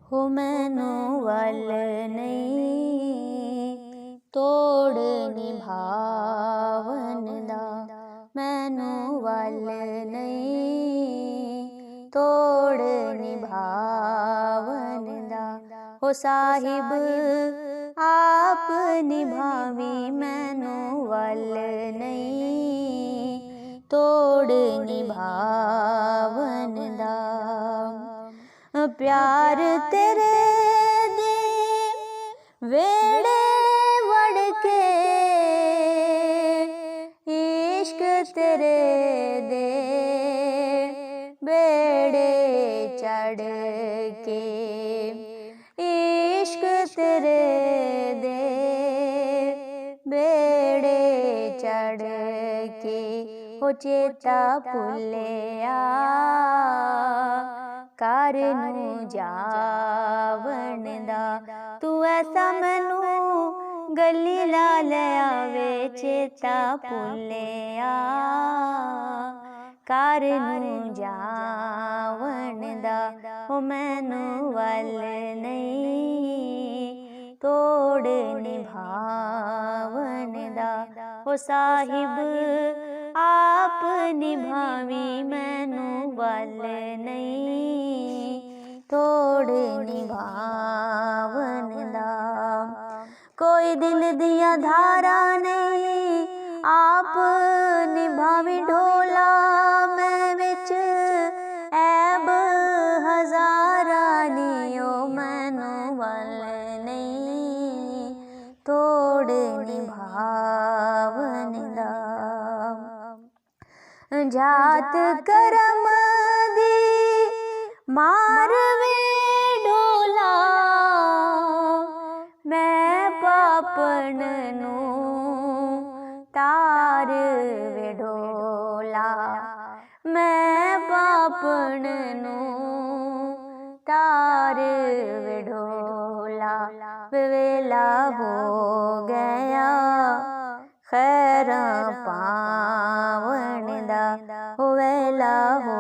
हो मैनू वल नहीं तोड़ निभावन दा, मैनू वल नहीं तोड़ निभावन दा। हो साहिब आप निभावी मैनू वल नहीं तोड़ निभावन दा। प्यार तेरे दे वेड़े वड़ के, इश्क तेरे दे बेड़े चढ़ के, इश्क तेरे दे बेड़े चढ़ के। हो चेता भुलिया कर नू जावन दा, तू ऐसा मैनू गली ला लिया वे चेता भुलिया कर नू जावन दा। हो मैनू वल नहीं तोड़ निभावन दा। हो साहिब आप निभावी मैनू वल नहीं तोड़ निभावन दा। कोई दिल दिया धारा नहीं आप निभावी ढोला, मैं विच ऐब हजारा नियो मैनू वल नहीं तोड़ निभावन दा। जात करम दी मार वे ढोला, मैं पापन नू तार वे ढोला, मैं पापन नू तार वे ढोला। वेला हो गया खैर पावन दा, हो वेला हो